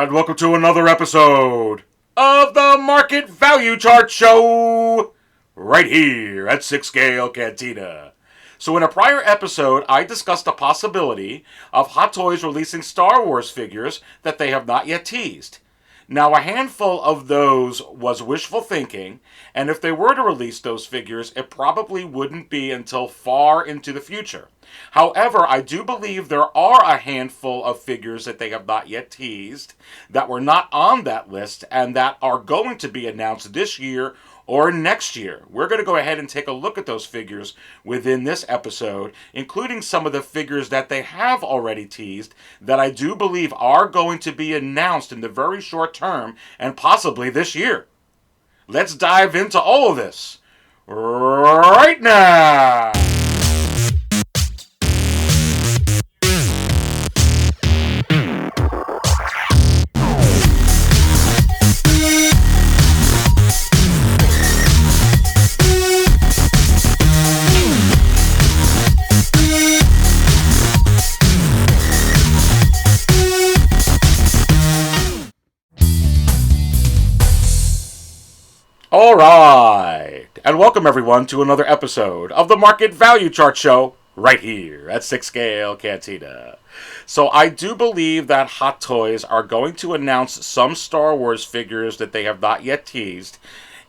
And welcome to another episode of the Market Value Chart Show, right here at 6 Scale Cantina. So in a prior episode, I discussed the possibility of Hot Toys releasing Star Wars figures that they have not yet teased. Now, a handful of those was wishful thinking, and if they were to release those figures, it probably wouldn't be until far into the future. However, I do believe there are a handful of figures that they have not yet teased that were not on that list and that are going to be announced this year or next year. We're going to go ahead and take a look at those figures within this episode, including some of the figures that they have already teased that I do believe are going to be announced in the very short term and possibly this year. Let's dive into all of this right now. Alright, and welcome everyone to another episode of the Market Value Chart Show right here at 6 Scale Cantina. So I do believe that Hot Toys are going to announce some Star Wars figures that they have not yet teased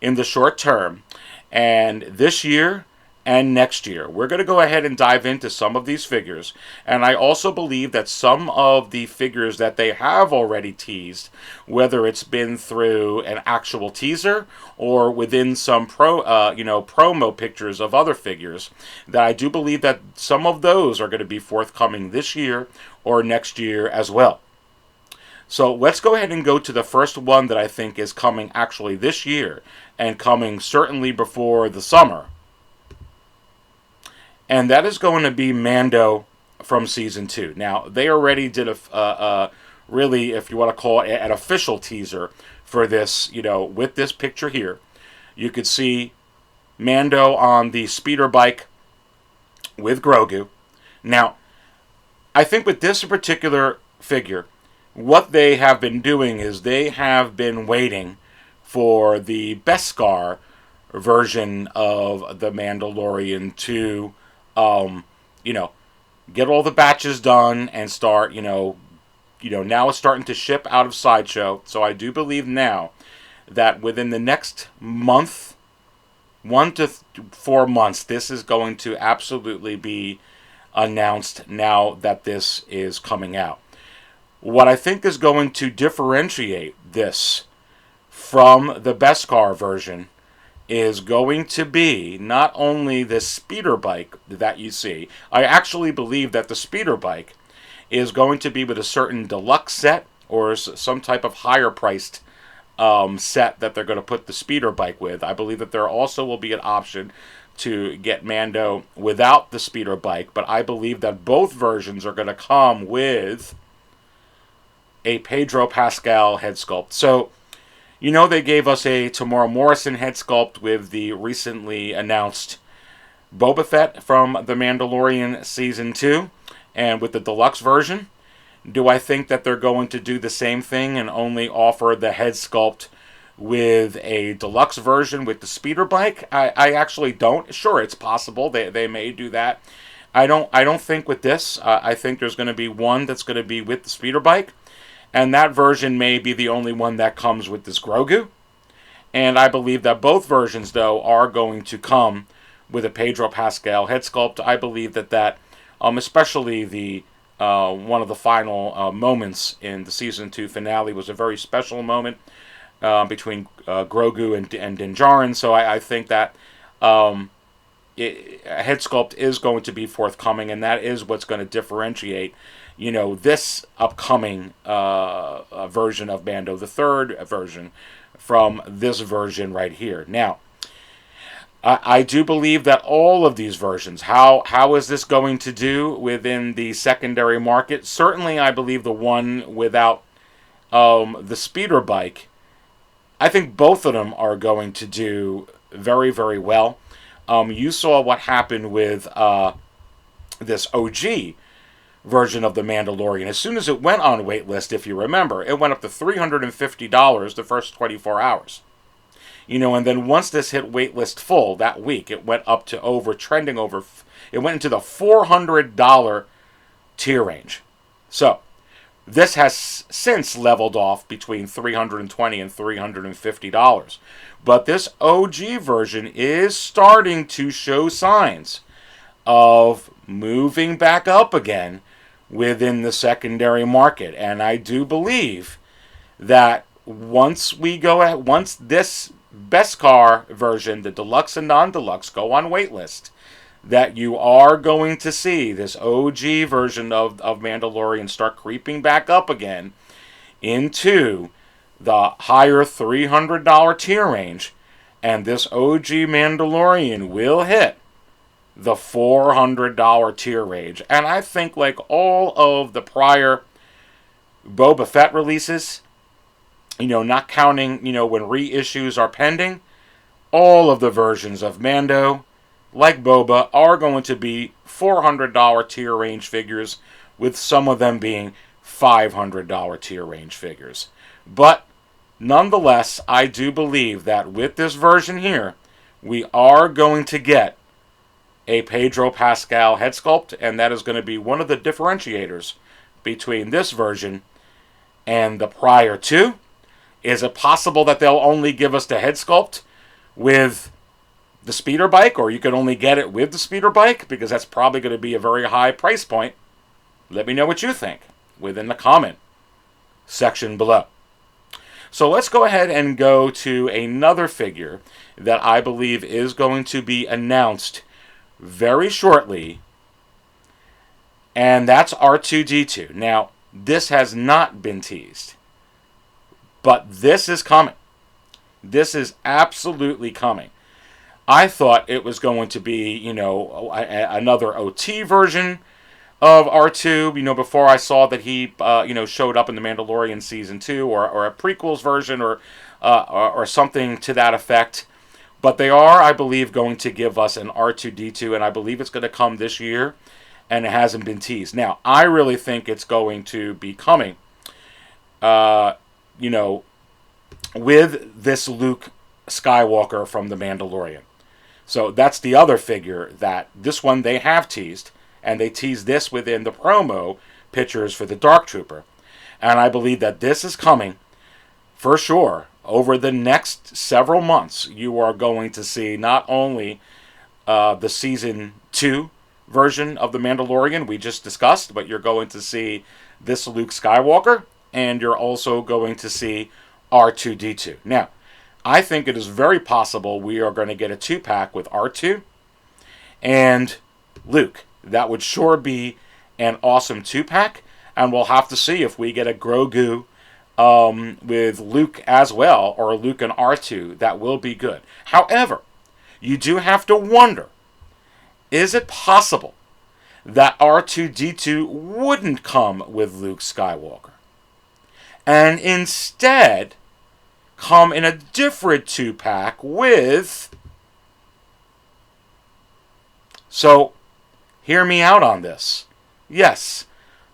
in the short term, and this year and next year. We're going to go ahead and dive into some of these figures, and I also believe that some of the figures that they have already teased, whether it's been through an actual teaser or within some promo pictures of other figures, that I do believe that some of those are going to be forthcoming this year or next year as well. So let's go ahead and go to the first one that I think is coming actually this year and coming certainly before the summer. And that is going to be Mando from Season 2. Now, they already did really, if you want to call it, an official teaser for this, with this picture here. You could see Mando on the speeder bike with Grogu. Now, I think with this particular figure, what they have been doing is they have been waiting for the Beskar version of the Mandalorian to get all the batches done and start, now it's starting to ship out of Sideshow. So I do believe now that within the next month, 1 to 4 months, this is going to absolutely be announced now that this is coming out. What I think is going to differentiate this from the Beskar version is going to be not only the speeder bike that you see. I actually believe that the speeder bike is going to be with a certain deluxe set or some type of higher priced set that they're going to put the speeder bike with. I believe that there also will be an option to get Mando without the speeder bike, but I believe that both versions are going to come with a Pedro Pascal head sculpt. So they gave us a Tamora Morrison head sculpt with the recently announced Boba Fett from The Mandalorian Season 2 and with the deluxe version. Do I think that they're going to do the same thing and only offer the head sculpt with a deluxe version with the speeder bike? I actually don't. Sure, it's possible. They may do that. I don't think with this. I think there's going to be one that's going to be with the speeder bike. And that version may be the only one that comes with this Grogu. And I believe that both versions, though, are going to come with a Pedro Pascal head sculpt. I believe that especially the one of the final moments in the Season 2 finale was a very special moment between Grogu and Din Djarin. So I think that a head sculpt is going to be forthcoming, and that is what's going to differentiate this upcoming version of Mando, the third version, from this version right here. Now, I do believe that all of these versions, how is this going to do within the secondary market? Certainly, I believe the one without the speeder bike, I think both of them are going to do very, very well. You saw what happened with this OG version of The Mandalorian, as soon as it went on waitlist, if you remember, it went up to $350 the first 24 hours. And then once this hit waitlist full that week, it went up to it went into the $400 tier range. So, this has since leveled off between $320 and $350. But this OG version is starting to show signs of moving back up again within the secondary market. And I do believe that once this Beskar version, the deluxe and non-deluxe, go on waitlist, that you are going to see this OG version of Mandalorian start creeping back up again into the higher $300 tier range, and this OG Mandalorian will hit the $400 tier range. And I think, like all of the prior Boba Fett releases, not counting, when reissues are pending, all of the versions of Mando, like Boba, are going to be $400 tier range figures, with some of them being $500 tier range figures. But nonetheless, I do believe that with this version here, we are going to get a Pedro Pascal head sculpt, and that is going to be one of the differentiators between this version and the prior two. Is it possible that they'll only give us the head sculpt with the speeder bike, or you can only get it with the speeder bike? Because that's probably going to be a very high price point. Let me know what you think within the comment section below. So let's go ahead and go to another figure that I believe is going to be announced very shortly, and that's R2d2. Now, this has not been teased, but this is coming. This is absolutely coming. I thought it was going to be, another OT version of R2, before I saw that he, showed up in The Mandalorian Season 2, or a prequels version, or something to that effect. But they are, I believe, going to give us an R2D2, and I believe it's going to come this year, and it hasn't been teased. Now, I really think it's going to be coming, with this Luke Skywalker from The Mandalorian. So that's the other figure that this one they have teased, and they teased this within the promo pictures for the Dark Trooper. And I believe that this is coming for sure. Over the next several months, you are going to see not only the Season 2 version of The Mandalorian we just discussed, but you're going to see this Luke Skywalker, and you're also going to see R2D2. Now, I think it is very possible we are going to get a 2-pack with R2 and Luke. That would sure be an awesome 2-pack, and we'll have to see if we get a Grogu with Luke as well, or Luke and R2. That will be good. However, you do have to wonder, is it possible that R2D2 wouldn't come with Luke Skywalker, and instead come in a different 2-pack with... So, hear me out on this. Yes,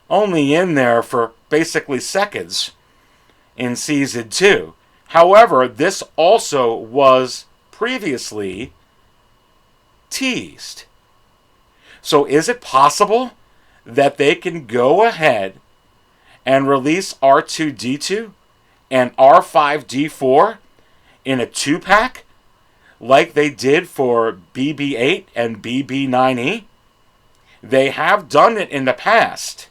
only in there for basically seconds in Season 2. However, this also was previously teased. So is it possible that they can go ahead and release R2D2 and R5d4 in a 2-pack like they did for BB-8 and BB-9E? They have done it in the past.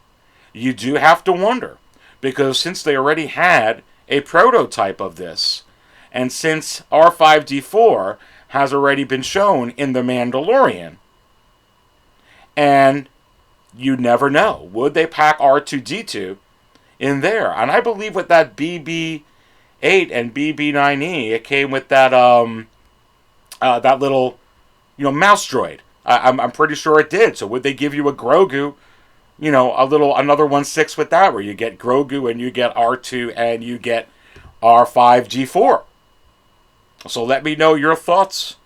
You do have to wonder, because since they already had a prototype of this, and since R5d4 has already been shown in The Mandalorian, and you never know, would they pack R2D2 in there? And I believe with that BB-8 and BB-9E, it came with that that little, mouse droid. I'm pretty sure it did. So would they give you a Grogu, another 1/6 with that, where you get Grogu and you get R2 and you get R5d4? So let me know your thoughts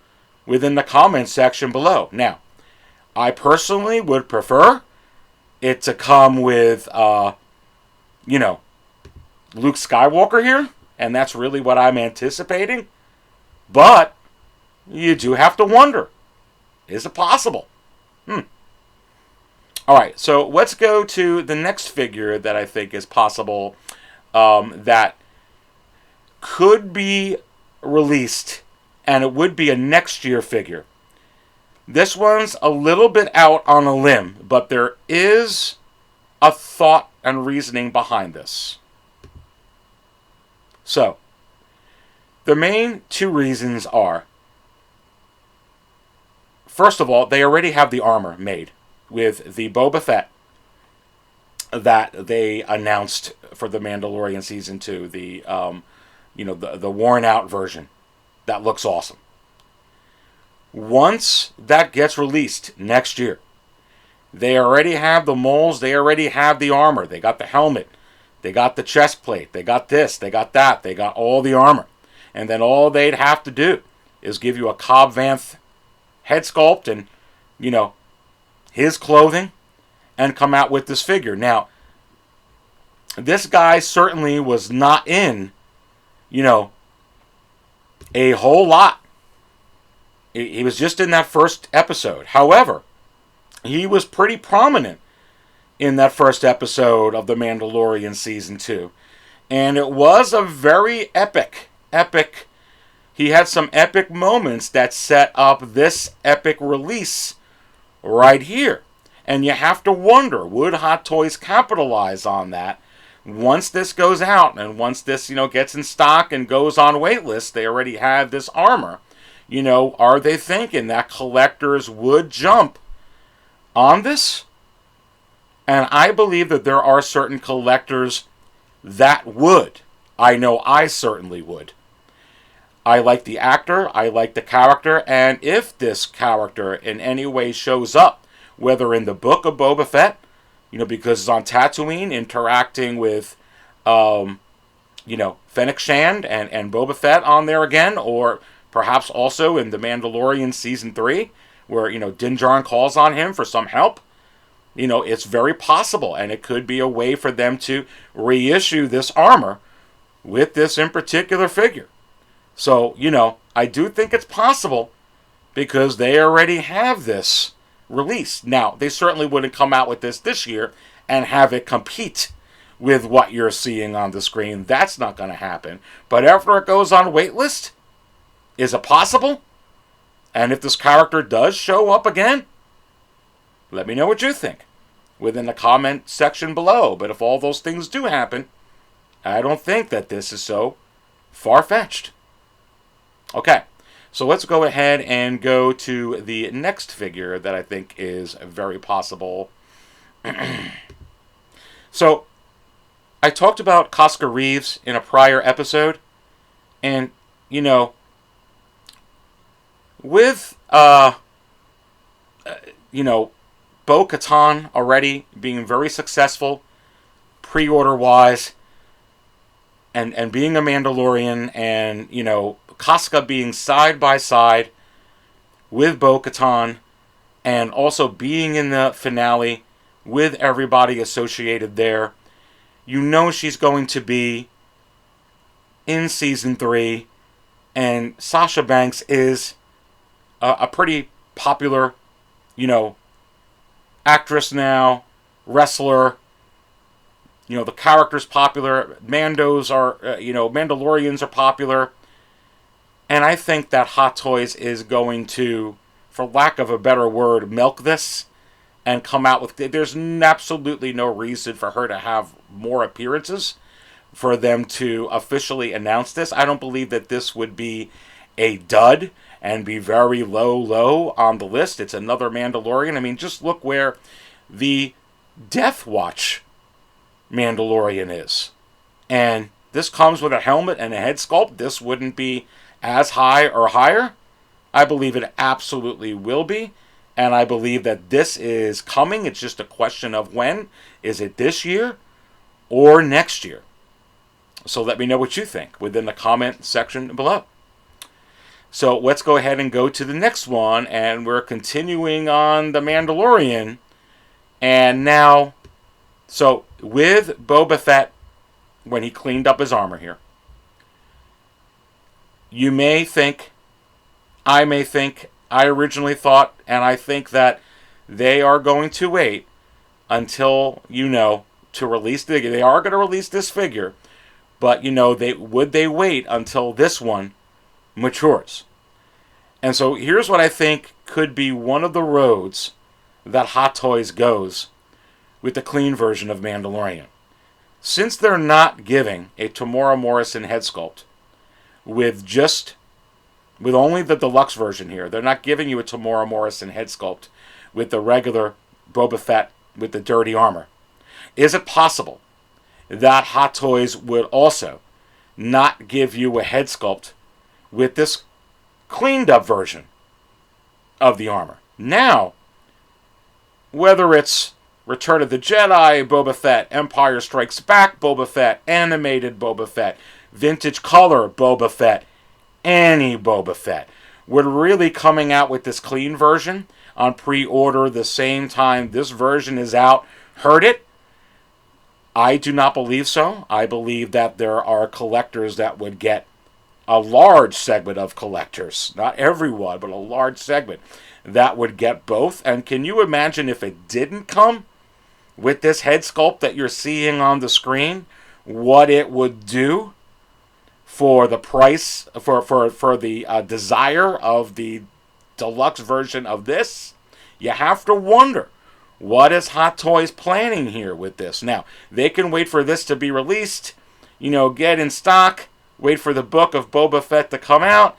within the comments section below. Now, I personally would prefer it to come with, you know, Luke Skywalker here, and that's really what I'm anticipating. But you do have to wonder, is it possible? All right, so let's go to the next figure that I think is possible, that could be released, and it would be a next year figure. This one's a little bit out on a limb, but there is a thought and reasoning behind this. So, the main two reasons are, first of all, they already have the armor made with the Boba Fett that they announced for the Mandalorian Season 2, the worn out version. That looks awesome. Once that gets released next year, they already have the molds, they already have the armor, they got the helmet, they got the chest plate, they got this, they got that, they got all the armor. And then all they'd have to do is give you a Cobb Vanth head sculpt and, his clothing, and come out with this figure. Now, this guy certainly was not in, a whole lot. He was just in that first episode. However, he was pretty prominent in that first episode of The Mandalorian Season 2. And it was a very epic. He had some epic moments that set up this epic release right here. And you have to wonder, would Hot Toys capitalize on that? Once this goes out and once this, gets in stock and goes on waitlist, they already have this armor. Are they thinking that collectors would jump on this? And I believe that there are certain collectors that would. I know I certainly would. I like the actor, I like the character, and if this character in any way shows up, whether in the book of Boba Fett, because it's on Tatooine interacting with, Fennec Shand and Boba Fett on there again, or perhaps also in The Mandalorian Season 3, where, Din Djarin calls on him for some help. It's very possible, and it could be a way for them to reissue this armor with this in particular figure. So, I do think it's possible because they already have this released. Now, they certainly wouldn't come out with this year and have it compete with what you're seeing on the screen. That's not going to happen. But after it goes on waitlist, is it possible? And if this character does show up again, let me know what you think within the comment section below. But if all those things do happen, I don't think that this is so far-fetched. Okay, so let's go ahead and go to the next figure that I think is very possible. So, I talked about Koska Reeves in a prior episode, and, with, Bo-Katan already being very successful, pre-order-wise, and being a Mandalorian, and, Koska being side by side with Bo-Katan, and also being in the finale with everybody associated there, she's going to be in Season 3, and Sasha Banks is a pretty popular, actress now, wrestler. The character's popular. Mandalorians are popular. And I think that Hot Toys is going to, for lack of a better word, milk this and come out with... There's absolutely no reason for her to have more appearances for them to officially announce this. I don't believe that this would be a dud and be very low on the list. It's another Mandalorian. I mean, just look where the Death Watch Mandalorian is. And this comes with a helmet and a head sculpt. This wouldn't be as high or higher. I believe it absolutely will be. And I believe that this is coming. It's just a question of when. Is it this year or next year? So let me know what you think within the comment section below. So let's go ahead and go to the next one. And we're continuing on The Mandalorian. And now, so with Boba Fett, when he cleaned up his armor here, you may think, I may think, I originally thought, and I think that they are going to wait until, to release they are going to release this figure, but they wait until this one matures. And so here's what I think could be one of the roads that Hot Toys goes with the clean version of Mandalorian. Since they're not giving a Tamora Morrison head sculpt with only the deluxe version here, they're not giving you a Tamora Morrison head sculpt with the regular Boba Fett with the dirty armor. Is it possible that Hot Toys would also not give you a head sculpt with this cleaned up version of the armor? Now, whether it's Return of the Jedi Boba Fett, Empire Strikes Back Boba Fett, animated Boba Fett, vintage color Boba Fett, any Boba Fett, we're really coming out with this clean version on pre-order the same time this version is out. Heard it? I do not believe so. I believe that there are collectors that would get, a large segment of collectors, not everyone, but a large segment, that would get both. And can you imagine if it didn't come with this head sculpt that you're seeing on the screen, what it would do for the price, for the desire of the deluxe version of this? You have to wonder, what is Hot Toys planning here with this? Now, they can wait for this to be released, get in stock, wait for the book of Boba Fett to come out,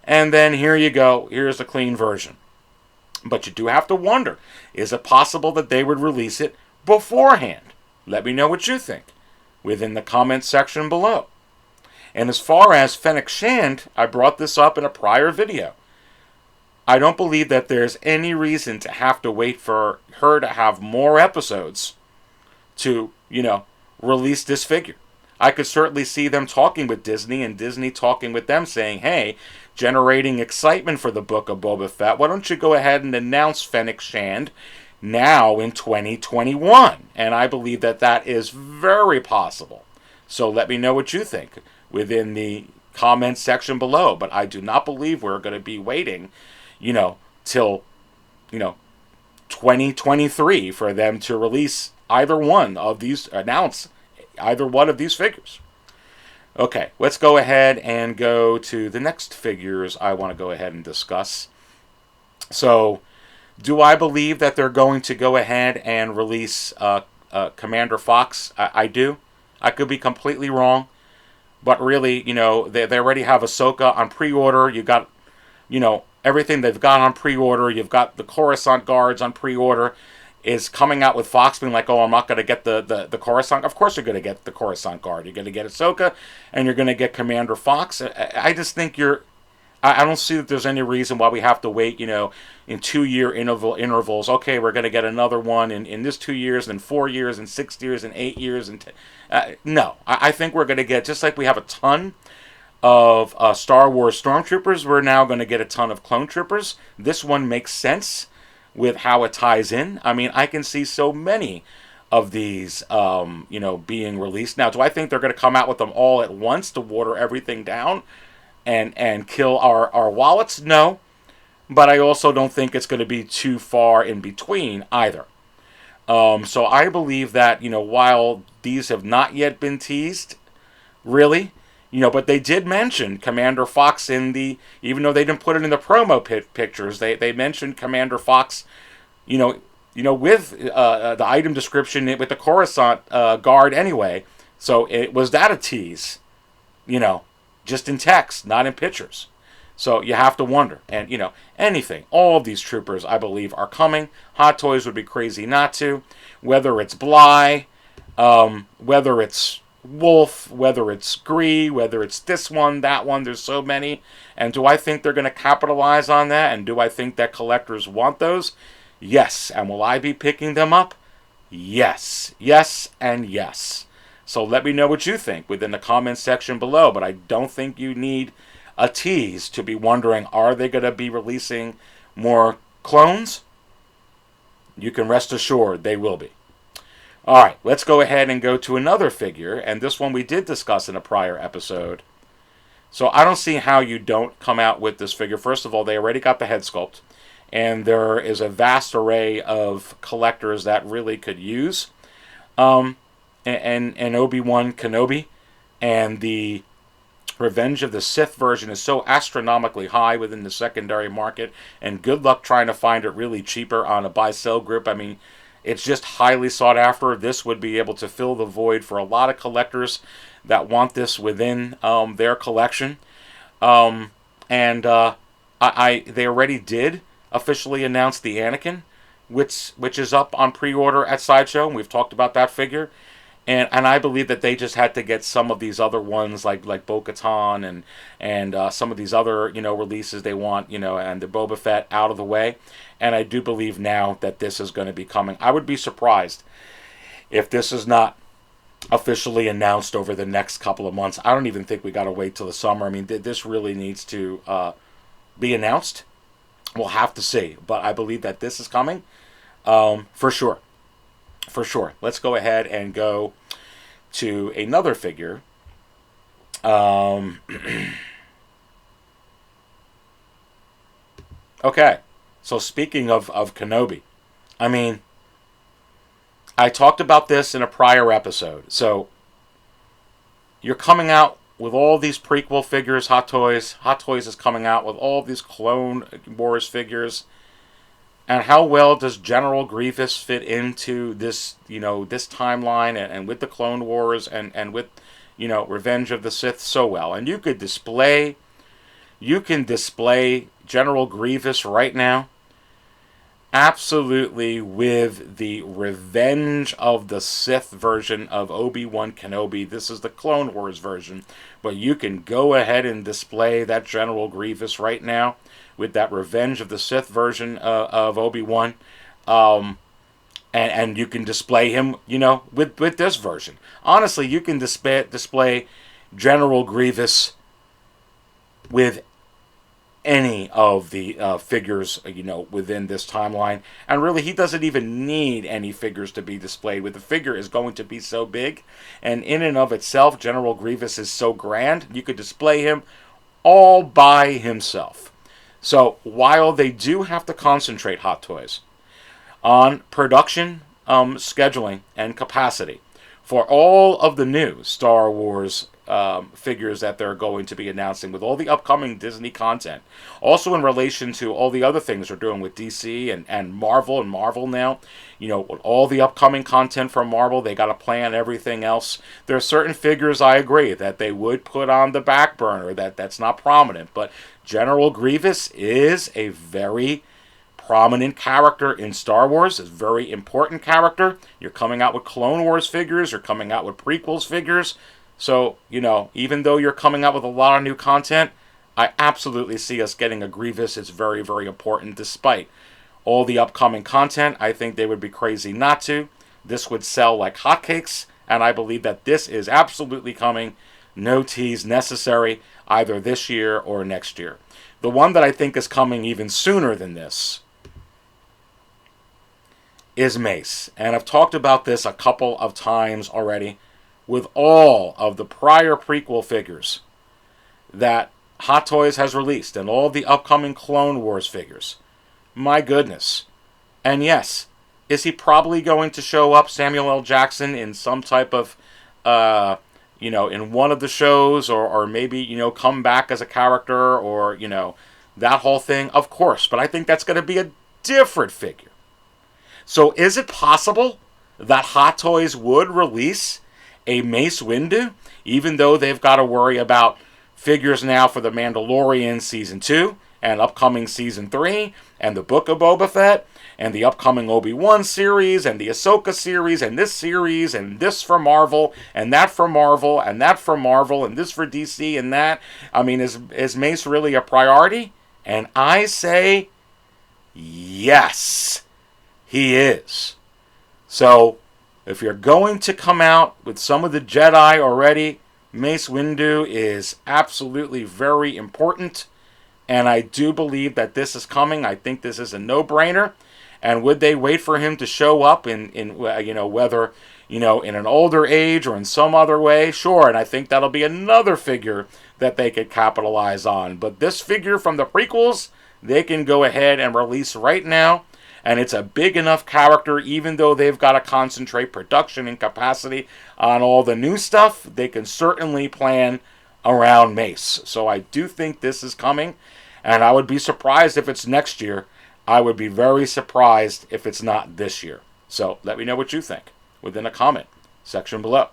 and then here you go, here's the clean version. But you do have to wonder, is it possible that they would release it beforehand? Let me know what you think within the comments section below. And as far as Fennec Shand, I brought this up in a prior video. I don't believe that there's any reason to have to wait for her to have more episodes to, release this figure. I could certainly see them talking with Disney and Disney talking with them saying, hey, generating excitement for the book of Boba Fett, why don't you go ahead and announce Fennec Shand now in 2021? And I believe that that is very possible. So let me know what you think within the comments section below. But I do not believe we're going to be waiting, till, 2023 for them to release either one of these, announce either one of these figures. Okay, let's go ahead and go to the next figures I want to go ahead and discuss. So, do I believe that they're going to go ahead and release Commander Fox? I do. I could be completely wrong. But really, they already have Ahsoka on pre-order. You got, everything they've got on pre-order. You've got the Coruscant guards on pre-order. Is coming out with Fox being like, oh, I'm not going to get the Coruscant. Of course you're going to get the Coruscant guard. You're going to get Ahsoka, and you're going to get Commander Fox. I just think I don't see that there's any reason why we have to wait, in 2-year intervals. Okay, we're going to get another one in this 2 years, and 4 years, and 6 years, and 8 years. And no, I think we're going to get, just like we have a ton of Star Wars Stormtroopers, we're now going to get a ton of Clone Troopers. This one makes sense with how it ties in. I mean, I can see so many of these, being released. Now, do I think they're going to come out with them all at once to water everything down and kill our wallets? No. But I also don't think it's going to be too far in between either. So I believe that, while these have not yet been teased, really, but they did mention Commander Fox even though they didn't put it in the promo pictures, they mentioned Commander Fox, with the item description with the Coruscant guard anyway. So was that a tease? Just in text, not in pictures. So you have to wonder. And, anything. All of these troopers, I believe, are coming. Hot Toys would be crazy not to. Whether it's Bly, whether it's Wolf, whether it's Gree, whether it's this one, that one, there's so many. And do I think they're going to capitalize on that? And do I think that collectors want those? Yes. And will I be picking them up? Yes. Yes and yes. So let me know what you think within the comments section below. But I don't think you need a tease to be wondering, are they going to be releasing more clones? You can rest assured they will be. All right, let's go ahead and go to another figure, and this one we did discuss in a prior episode. So I don't see how you don't come out with this figure. First of all, they already got the head sculpt, and there is a vast array of collectors that really could use and Obi-Wan Kenobi, and the Revenge of the Sith version is so astronomically high within the secondary market, and good luck trying to find it really cheaper on a buy-sell group. I mean, it's just highly sought after. This would be able to fill the void for a lot of collectors that want this within their collection. They already did officially announce the Anakin, which is up on pre-order at Sideshow. We've talked about that figure. And I believe that they just had to get some of these other ones like Bo-Katan and some of these other releases they want, and the Boba Fett out of the way. And I do believe now that this is going to be coming. I would be surprised if this is not officially announced over the next couple of months. I don't even think we got to wait till the summer. I mean, this really needs to be announced. We'll have to see, but I believe that this is coming for sure. For sure. Let's go ahead and go to another figure. Okay. So speaking of Kenobi, I mean, I talked about this in a prior episode. So you're coming out with all these prequel figures, Hot Toys. Hot Toys is coming out with all these Clone Wars figures. And how well does General Grievous fit into this, this timeline and with the Clone Wars and with, Revenge of the Sith so well? And you can display General Grievous right now absolutely with the Revenge of the Sith version of Obi-Wan Kenobi. This is the Clone Wars version, but you can go ahead and display that General Grievous right now with that Revenge of the Sith version of Obi-Wan, and you can display him, with this version. Honestly, you can display General Grievous with any of the figures, within this timeline. And really, he doesn't even need any figures to be displayed with. The figure is going to be so big, and in and of itself, General Grievous is so grand, you could display him all by himself. So while they do have to concentrate, Hot Toys, on production, scheduling, and capacity for all of the new Star Wars figures that they're going to be announcing with all the upcoming Disney content, also in relation to all the other things they're doing with DC and Marvel now, with all the upcoming content from Marvel, they got to plan everything else. There are certain figures I agree that they would put on the back burner that's not prominent, but General Grievous is a very prominent character in Star Wars, a very important character. You're coming out with Clone Wars figures, you're coming out with prequels figures. So, even though you're coming out with a lot of new content, I absolutely see us getting a Grievous. It's very, very important. Despite all the upcoming content, I think they would be crazy not to. This would sell like hotcakes, and I believe that this is absolutely coming. No tease necessary, either this year or next year. The one that I think is coming even sooner than this is Mace. And I've talked about this a couple of times already. With all of the prior prequel figures that Hot Toys has released and all the upcoming Clone Wars figures. My goodness. And yes, is he probably going to show up, Samuel L. Jackson, in some type of, in one of the shows or maybe, come back as a character or, that whole thing? Of course, but I think that's going to be a different figure. So is it possible that Hot Toys would release a Mace Windu, even though they've got to worry about figures now for the Mandalorian Season 2 and upcoming Season 3 and the Book of Boba Fett and the upcoming Obi-Wan series and the Ahsoka series and this for Marvel and that for Marvel and that for Marvel and this for DC and that? I mean, is Mace really a priority? And I say yes, he is. So if you're going to come out with some of the Jedi already, Mace Windu is absolutely very important. And I do believe that this is coming. I think this is a no-brainer. And would they wait for him to show up in whether, in an older age or in some other way? Sure, and I think that'll be another figure that they could capitalize on. But this figure from the prequels, they can go ahead and release right now. And it's a big enough character, even though they've got to concentrate production and capacity on all the new stuff, they can certainly plan around Mace. So I do think this is coming, and I would be surprised if it's next year. I would be very surprised if it's not this year. So let me know what you think within a comment section below.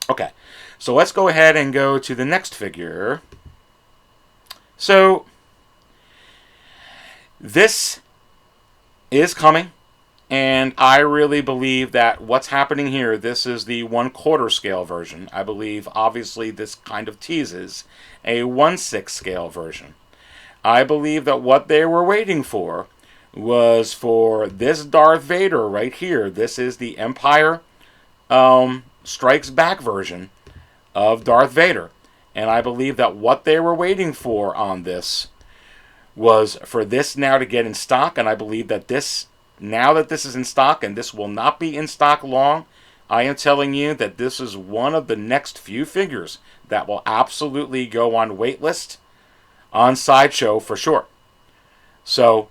Okay, so let's go ahead and go to the next figure. So this is coming, and I really believe that what's happening here, this is the 1/4 scale version. I believe obviously this kind of teases a 1/6 scale version. I believe that what they were waiting for was for this Darth Vader right here. This is the Empire Strikes Back version of Darth Vader, and I believe that what they were waiting for on this was for this now to get in stock, and I believe that this, now that this is in stock, and this will not be in stock long, I am telling you that this is one of the next few figures that will absolutely go on waitlist on Sideshow for sure. So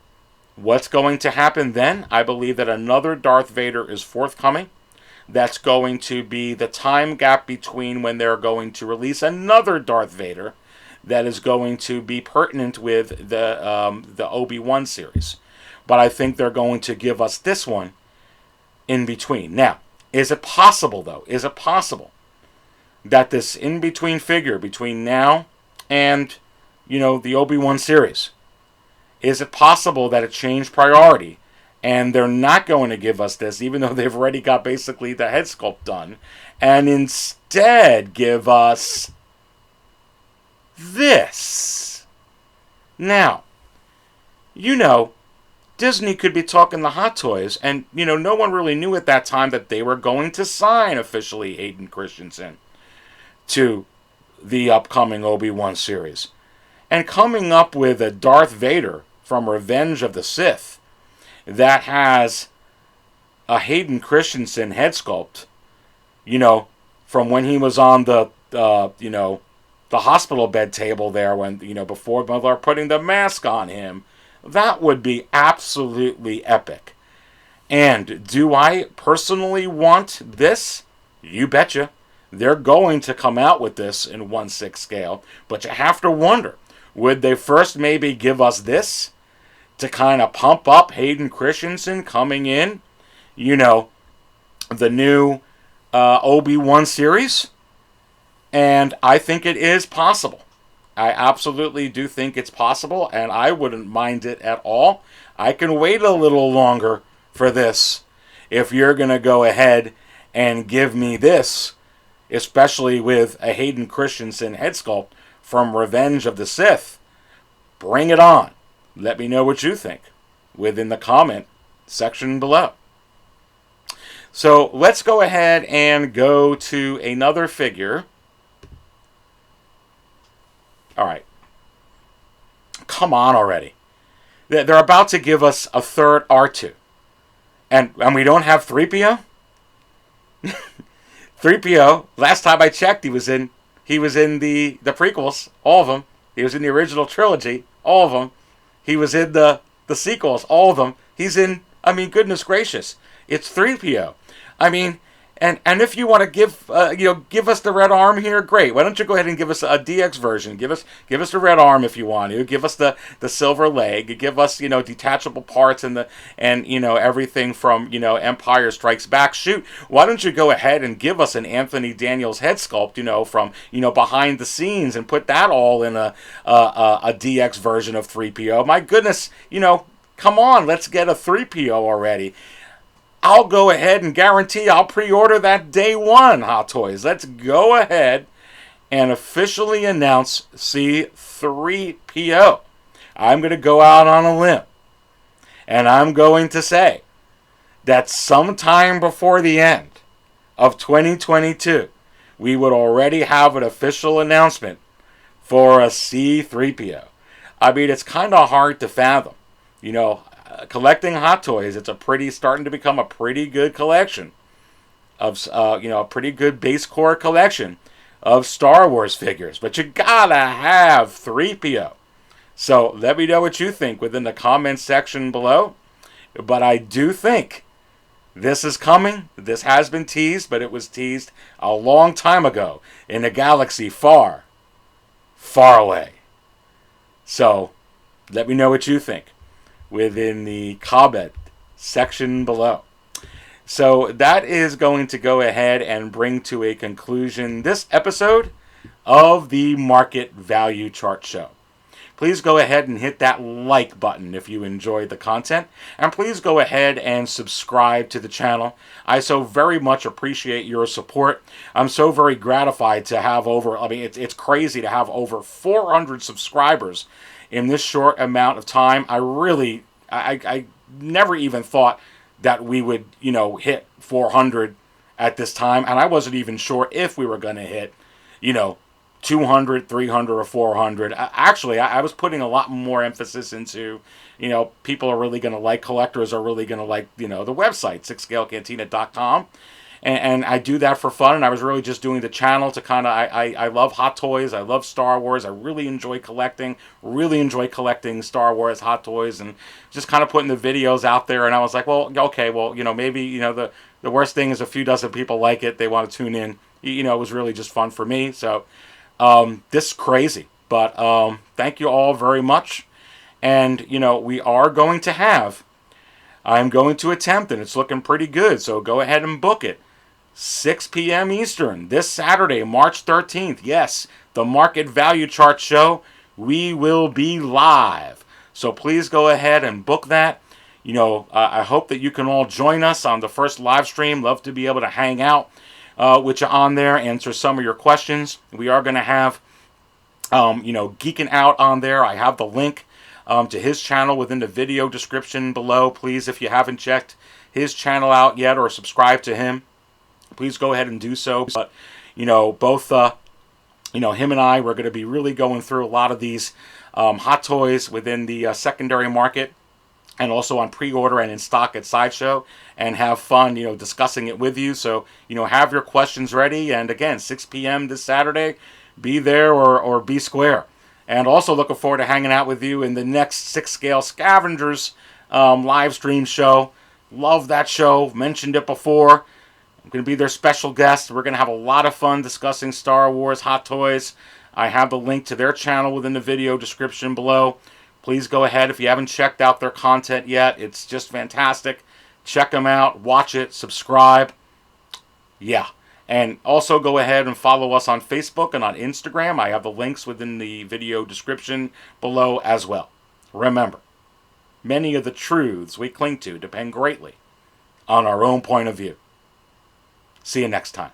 what's going to happen then? I believe that another Darth Vader is forthcoming. That's going to be the time gap between when they're going to release another Darth Vader that is going to be pertinent with the Obi-Wan series. But I think they're going to give us this one in between. Now, is it possible, though? Is it possible that this in-between figure between now and, the Obi-Wan series, is it possible that it changed priority and they're not going to give us this, even though they've already got basically the head sculpt done, and instead give us this? Now, Disney could be talking the Hot Toys, and, no one really knew at that time that they were going to sign officially Hayden Christensen to the upcoming Obi-Wan series. And coming up with a Darth Vader from Revenge of the Sith that has a Hayden Christensen head sculpt, from when he was on the hospital bed table there when, before they're putting the mask on him. That would be absolutely epic. And do I personally want this? You betcha. They're going to come out with this in 1/6 scale. But you have to wonder, would they first maybe give us this to kind of pump up Hayden Christensen coming in? The new Obi-Wan series? And I think it is possible. I absolutely do think it's possible, and I wouldn't mind it at all. I can wait a little longer for this if you're going to go ahead and give me this, especially with a Hayden Christensen head sculpt from Revenge of the Sith. Bring it on. Let me know what you think within the comment section below. So let's go ahead and go to another figure. All right. Come on already. They're about to give us a third R2. And we don't have 3PO? 3PO, last time I checked, he was in the prequels, all of them. He was in the original trilogy, all of them. He was in the sequels, all of them. He's in, goodness gracious. It's 3PO. And if you want to give us the red arm here, great. Why don't you go ahead and give us a DX version? Give us the red arm if you want to. Give us the silver leg. Give us detachable parts and everything from Empire Strikes Back. Shoot, why don't you go ahead and give us an Anthony Daniels head sculpt from behind the scenes and put that all in a DX version of 3PO? My goodness, come on, let's get a 3PO already. I'll go ahead and guarantee I'll pre-order that day one, Hot Toys. Let's go ahead and officially announce C-3PO. I'm going to go out on a limb, and I'm going to say that sometime before the end of 2022, we would already have an official announcement for a C-3PO. It's kind of hard to fathom. collecting Hot Toys, it's starting to become a pretty good collection of, a pretty good base core collection of Star Wars figures. But you gotta have 3PO. So let me know what you think within the comments section below. But I do think this is coming. This has been teased, but it was teased a long time ago in a galaxy far, far away. So let me know what you think within the comment section below. So that is going to go ahead and bring to a conclusion this episode of the Market Value Chart Show. Please go ahead and hit that like button if you enjoyed the content. And please go ahead and subscribe to the channel. I so very much appreciate your support. I'm so very gratified to have it's crazy to have over 400 subscribers in this short amount of time. I never even thought that we would, hit 400 at this time. And I wasn't even sure if we were going to hit, 200, 300, or 400. Actually, I was putting a lot more emphasis into, people are really going to like, collectors are really going to like, the website, 6scalecantina.com. And I do that for fun, and I was really just doing the channel to kind of, I love Hot Toys, I love Star Wars, I really enjoy collecting Star Wars Hot Toys, and just kind of putting the videos out there, and I was like, well, okay, well, maybe, the worst thing is a few dozen people like it, they want to tune in, it was really just fun for me, so, this is crazy, but, thank you all very much, and, we are going to have, I'm going to attempt, and it's looking pretty good, so go ahead and book it. 6 p.m. Eastern, this Saturday, March 13th. Yes, the Market Value Chart Show. We will be live. So please go ahead and book that. I hope that you can all join us on the first live stream. Love to be able to hang out with you on there, answer some of your questions. We are going to have, Geeking Out on there. I have the link to his channel within the video description below. Please, if you haven't checked his channel out yet or subscribed to him, please go ahead and do so. But, both, him and I, we're going to be really going through a lot of these Hot Toys within the secondary market and also on pre-order and in stock at Sideshow, and have fun, discussing it with you. So, have your questions ready. And again, 6 p.m. this Saturday, be there or be square. And also looking forward to hanging out with you in the next 6 Scale Scavengers live stream show. Love that show. Mentioned it before. I'm going to be their special guest. We're going to have a lot of fun discussing Star Wars Hot Toys. I have the link to their channel within the video description below. Please go ahead if you haven't checked out their content yet. It's just fantastic. Check them out. Watch it. Subscribe. Yeah. And also go ahead and follow us on Facebook and on Instagram. I have the links within the video description below as well. Remember, many of the truths we cling to depend greatly on our own point of view. See you next time.